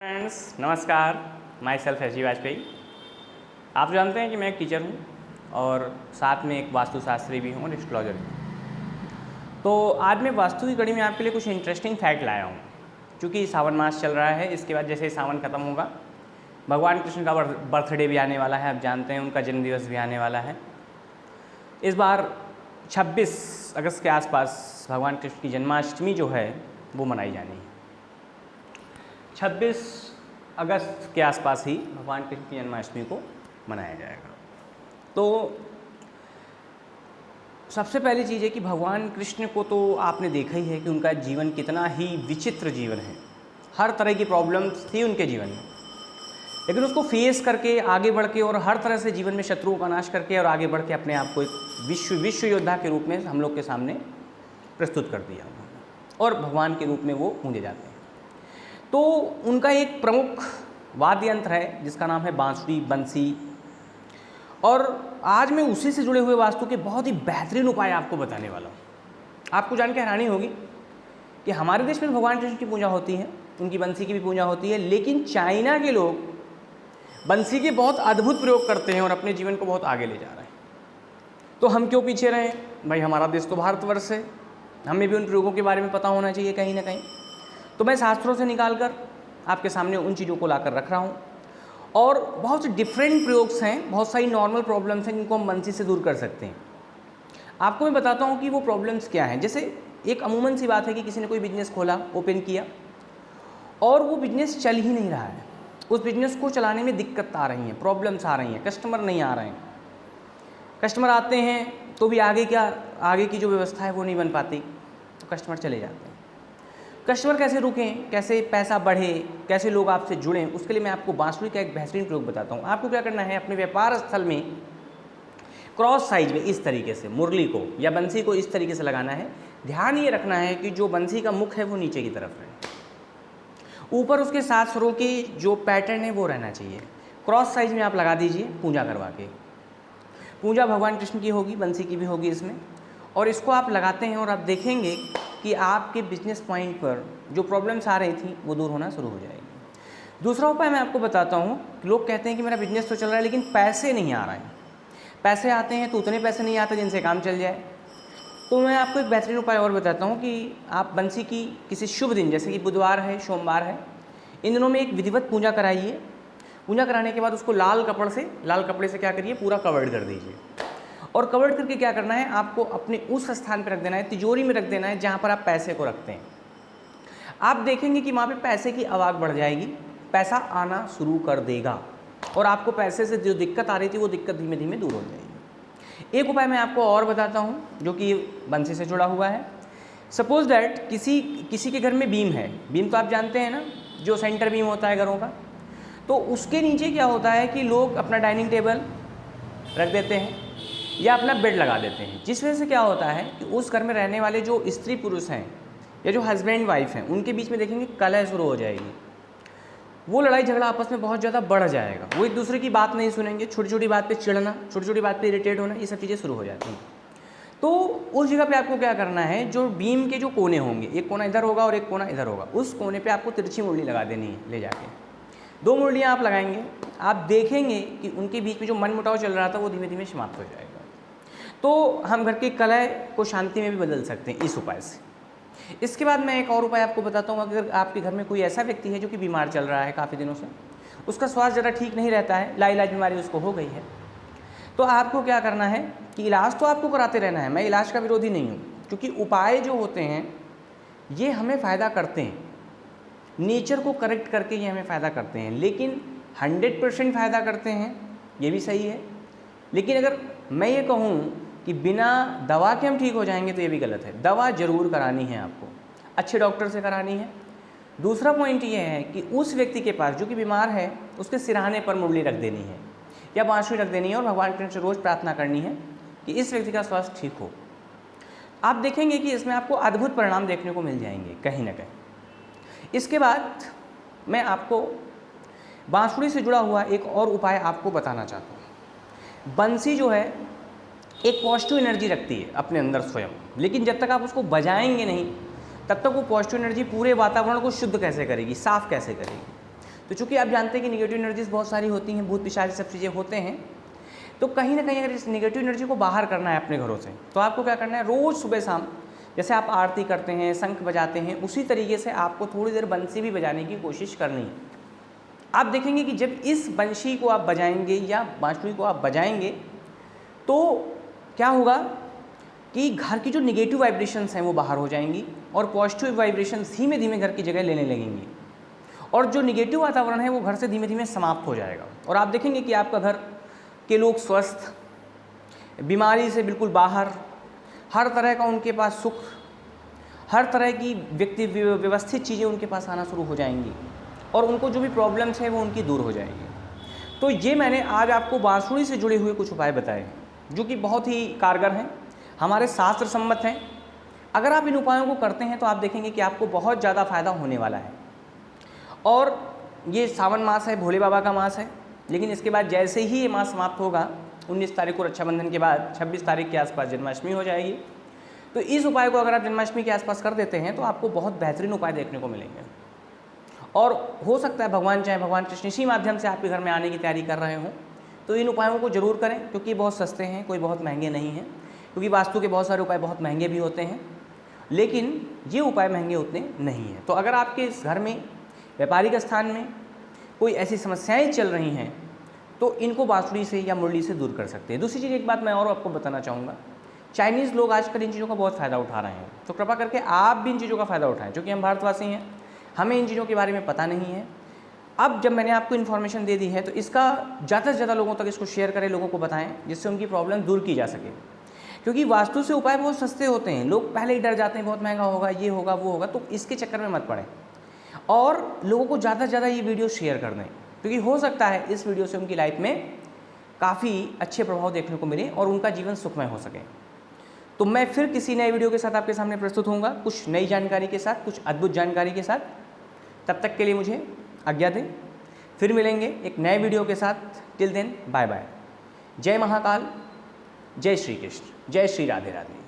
Friends नमस्कार, my self SG. Vajpayee. आप जानते हैं कि मैं एक टीचर हूँ और साथ में एक वास्तुशास्त्री भी हूँ और एस्ट्रोलॉजर भी। तो आज मैं वास्तु की कड़ी में आपके लिए कुछ इंटरेस्टिंग फैक्ट लाया हूँ। क्योंकि सावन मास चल रहा है, इसके बाद जैसे सावन ख़त्म होगा भगवान कृष्ण का बर्थडे भी आने वाला है। आप जानते हैं उनका जन्मदिवस भी आने वाला है। इस बार 26 अगस्त के आसपास भगवान कृष्ण की जन्माष्टमी जो है वो मनाई जानी है। 26 अगस्त के आसपास ही भगवान कृष्ण की जन्माष्टमी को मनाया जाएगा। तो सबसे पहली चीज़ है कि भगवान कृष्ण को तो आपने देखा ही है कि उनका जीवन कितना ही विचित्र जीवन है। हर तरह की प्रॉब्लम्स थी उनके जीवन में, लेकिन उसको फेस करके आगे बढ़ के और हर तरह से जीवन में शत्रुओं का नाश करके और आगे बढ़ के अपने आप को एक विश्व योद्धा के रूप में हम लोग के सामने प्रस्तुत कर दिया और भगवान के रूप में वो पूजे जाते हैं। तो उनका एक प्रमुख वाद्य यंत्र है जिसका नाम है बांसुरी, बंसी। और आज मैं उसी से जुड़े हुए वास्तु के बहुत ही बेहतरीन उपाय आपको बताने वाला हूँ। आपको जान के हैरानी होगी कि हमारे देश में भगवान कृष्ण की पूजा होती है, उनकी बंसी की भी पूजा होती है, लेकिन चाइना के लोग बंसी के बहुत अद्भुत प्रयोग करते हैं और अपने जीवन को बहुत आगे ले जा रहे हैं। तो हम क्यों पीछे रहे भाई? हमारा देश तो भारतवर्ष है, हमें भी उन प्रयोगों के बारे में पता होना चाहिए कहीं ना कहीं। तो मैं शास्त्रों से निकाल कर आपके सामने उन चीज़ों को लाकर रख रहा हूँ। और बहुत से डिफरेंट प्रयोग्स हैं, बहुत सारी नॉर्मल प्रॉब्लम्स हैं जिनको हम बंसी से दूर कर सकते हैं। आपको मैं बताता हूँ कि वो प्रॉब्लम्स क्या हैं। जैसे एक अमूमन सी बात है कि किसी ने कोई बिजनेस खोला, ओपन किया और वो बिजनेस चल ही नहीं रहा है। उस बिजनेस को चलाने में दिक्कत आ रही हैं, प्रॉब्लम्स आ रही हैं, कस्टमर नहीं आ रहे हैं। कस्टमर आते हैं तो भी आगे की जो व्यवस्था है वो नहीं बन पाती, तो कस्टमर चले जाते हैं। कस्टमर कैसे रुकें, कैसे पैसा बढ़े, कैसे लोग आपसे जुड़ें, उसके लिए मैं आपको बांसुरी का एक बेहतरीन प्रयोग बताता हूँ। आपको क्या करना है, अपने व्यापार स्थल में क्रॉस साइज में इस तरीके से मुरली को या बंसी को इस तरीके से लगाना है। ध्यान ये रखना है कि जो बंसी का मुख है वो नीचे की तरफ रहे, ऊपर उसके 7 स्वरों के जो पैटर्न है वो रहना चाहिए। क्रॉस साइज में आप लगा दीजिए पूजा करवा के। पूजा भगवान कृष्ण की होगी, बंसी की भी होगी इसमें। और इसको आप लगाते हैं और आप देखेंगे कि आपके बिजनेस पॉइंट पर जो प्रॉब्लम्स आ रही थी वो दूर होना शुरू हो जाएगी। दूसरा उपाय मैं आपको बताता हूँ। लोग कहते हैं कि मेरा बिजनेस तो चल रहा है लेकिन पैसे नहीं आ रहे हैं। पैसे आते हैं तो उतने पैसे नहीं आते जिनसे काम चल जाए। तो मैं आपको एक बेहतरीन उपाय और बताता हूँ कि आप बंसी की किसी शुभ दिन, जैसे कि बुधवार है, सोमवार है, इन दिनों में एक विधिवत पूजा कराइए। पूजा कराने के बाद उसको लाल कपड़े से क्या करिए, पूरा कवर्ड कर दीजिए। और कवर्ड करके क्या करना है, आपको अपने उस स्थान पर रख देना है, तिजोरी में रख देना है जहाँ पर आप पैसे को रखते हैं। आप देखेंगे कि वहाँ पे पैसे की आवाज़ बढ़ जाएगी, पैसा आना शुरू कर देगा और आपको पैसे से जो दिक्कत आ रही थी वो दिक्कत धीमे धीमे दूर हो जाएगी। एक उपाय मैं आपको और बताता हूँ जो कि बंसी से जुड़ा हुआ है। सपोज दैट किसी के घर में बीम है। बीम तो आप जानते हैं ना, जो सेंटर बीम होता है घरों का। तो उसके नीचे क्या होता है कि लोग अपना डाइनिंग टेबल रख देते हैं या अपना बेड लगा देते हैं, जिस वजह से क्या होता है कि उस घर में रहने वाले जो स्त्री पुरुष हैं या जो हस्बैंड वाइफ हैं उनके बीच में देखेंगे कलह शुरू हो जाएगी। वो लड़ाई झगड़ा आपस में बहुत ज़्यादा बढ़ जाएगा। वो एक दूसरे की बात नहीं सुनेंगे, छोटी छोटी बात पे चिढ़ना, छोटी छोटी बात पे इरिटेट होना, ये सब चीज़ें शुरू हो जाती हैं। तो उस जगह पे आपको क्या करना है, जो बीम के जो कोने होंगे, एक कोना इधर होगा और एक कोना इधर होगा, उस कोने पर आपको तिरछी मुरली लगा देनी है। ले जाके 2 मुरलियाँ आप लगाएंगे, आप देखेंगे कि उनके बीच में जो मनमुटाव चल रहा था वो धीमे धीमे समाप्त हो जाएगा। तो हम घर की कलह को शांति में भी बदल सकते हैं इस उपाय से। इसके बाद मैं एक और उपाय आपको बताता हूँ। अगर आपके घर में कोई ऐसा व्यक्ति है जो कि बीमार चल रहा है काफ़ी दिनों से, उसका स्वास्थ्य ज़रा ठीक नहीं रहता है, लाइलाज बीमारी उसको हो गई है, तो आपको क्या करना है कि इलाज तो आपको कराते रहना है। मैं इलाज का विरोधी नहीं हूँ, क्योंकि उपाय जो होते हैं ये हमें फ़ायदा करते हैं, नेचर को करेक्ट करके ये हमें फ़ायदा करते हैं। लेकिन 100% फ़ायदा करते हैं ये भी सही है, लेकिन अगर मैं ये कहूँ कि बिना दवा के हम ठीक हो जाएंगे तो ये भी गलत है। दवा ज़रूर करानी है, आपको अच्छे डॉक्टर से करानी है। दूसरा पॉइंट ये है कि उस व्यक्ति के पास जो कि बीमार है उसके सिरहाने पर मुरली रख देनी है या बांसुरी रख देनी है और भगवान कृष्ण से रोज़ प्रार्थना करनी है कि इस व्यक्ति का स्वास्थ्य ठीक हो। आप देखेंगे कि इसमें आपको अद्भुत परिणाम देखने को मिल जाएंगे कहीं ना कहीं। इसके बाद मैं आपको बांसुरी से जुड़ा हुआ एक और उपाय आपको बताना चाहता हूँ। बंसी जो है एक पॉजिटिव एनर्जी रखती है अपने अंदर स्वयं, लेकिन जब तक आप उसको बजाएंगे नहीं तब तक वो पॉजिटिव एनर्जी पूरे वातावरण को शुद्ध कैसे करेगी, साफ कैसे करेगी। तो चूँकि आप जानते हैं कि नेगेटिव एनर्जीज बहुत सारी होती हैं, भूत पिशाच सब चीज़ें होते हैं, तो कहीं ना कहीं अगर इस नेगेटिव एनर्जी को बाहर करना है अपने घरों से, तो आपको क्या करना है, रोज़ सुबह शाम जैसे आप आरती करते हैं, शंख बजाते हैं, उसी तरीके से आपको थोड़ी देर बंसी भी बजाने की कोशिश करनी है। आप देखेंगे कि जब इस बंशी को आप बजाएंगे या बांसुरी को आप बजाएंगे तो क्या होगा कि घर की जो नेगेटिव वाइब्रेशंस हैं वो बाहर हो जाएंगी और पॉजिटिव वाइब्रेशंस धीमे धीमे घर की जगह लेने लगेंगी और जो नेगेटिव वातावरण है वो घर से धीमे धीमे समाप्त हो जाएगा और आप देखेंगे कि आपका घर के लोग स्वस्थ, बीमारी से बिल्कुल बाहर, हर तरह का उनके पास सुख, हर तरह की व्यवस्थित चीज़ें उनके पास आना शुरू हो जाएंगी और उनको जो भी प्रॉब्लम्स हैं वो उनकी दूर हो जाएगी। तो ये मैंने आज आपको बांसुरी से जुड़े हुए कुछ उपाय बताए जो कि बहुत ही कारगर हैं, हमारे शास्त्र सम्मत हैं। अगर आप इन उपायों को करते हैं तो आप देखेंगे कि आपको बहुत ज़्यादा फायदा होने वाला है। और ये सावन मास है, भोले बाबा का मास है, लेकिन इसके बाद जैसे ही ये मास समाप्त होगा 19 तारीख को रक्षाबंधन के बाद 26 तारीख के आसपास जन्माष्टमी हो जाएगी। तो इस उपाय को अगर आप जन्माष्टमी के आसपास कर देते हैं तो आपको बहुत बेहतरीन उपाय देखने को मिलेंगे और हो सकता है भगवान चाहे भगवान कृष्ण इसी माध्यम से आपके घर में आने की तैयारी कर रहे हों। तो इन उपायों को जरूर करें क्योंकि ये बहुत सस्ते हैं, कोई बहुत महंगे नहीं हैं, क्योंकि वास्तु के बहुत सारे उपाय बहुत महंगे भी होते हैं लेकिन ये उपाय महंगे उतने नहीं हैं। तो अगर आपके इस घर में व्यापारिक स्थान में कोई ऐसी समस्याएं चल रही हैं तो इनको बांसुरी से या मुरली से दूर कर सकते हैं। दूसरी चीज़ एक बात मैं और आपको बताना चाहूँगा, चाइनीज़ लोग आजकल इन चीज़ों का बहुत फ़ायदा उठा रहे हैं, तो कृपा करके आप भी इन चीज़ों का फ़ायदा उठाएं। क्योंकि हम भारतवासी हैं, हमें इन चीज़ों के बारे में पता नहीं है। अब जब मैंने आपको इन्फॉर्मेशन दे दी है तो इसका ज़्यादा से ज़्यादा लोगों तक इसको शेयर करें, लोगों को बताएं जिससे उनकी प्रॉब्लम दूर की जा सके। क्योंकि वास्तु से उपाय बहुत सस्ते होते हैं, लोग पहले ही डर जाते हैं बहुत महंगा होगा, ये होगा वो होगा, तो इसके चक्कर में मत पड़ें और लोगों को ज़्यादा से ज़्यादा ये वीडियो शेयर कर दें क्योंकि हो सकता है इस वीडियो से उनकी लाइफ में काफ़ी अच्छे प्रभाव देखने को मिले और उनका जीवन सुखमय हो सके। तो मैं फिर किसी नए वीडियो के साथ आपके सामने प्रस्तुत होऊंगा, कुछ नई जानकारी के साथ, कुछ अद्भुत जानकारी के साथ। तब तक के लिए मुझे आज्ञा दें, फिर मिलेंगे एक नए वीडियो के साथ। Till then bye bye. जय महाकाल, जय श्री कृष्ण, जय श्री राधे राधे।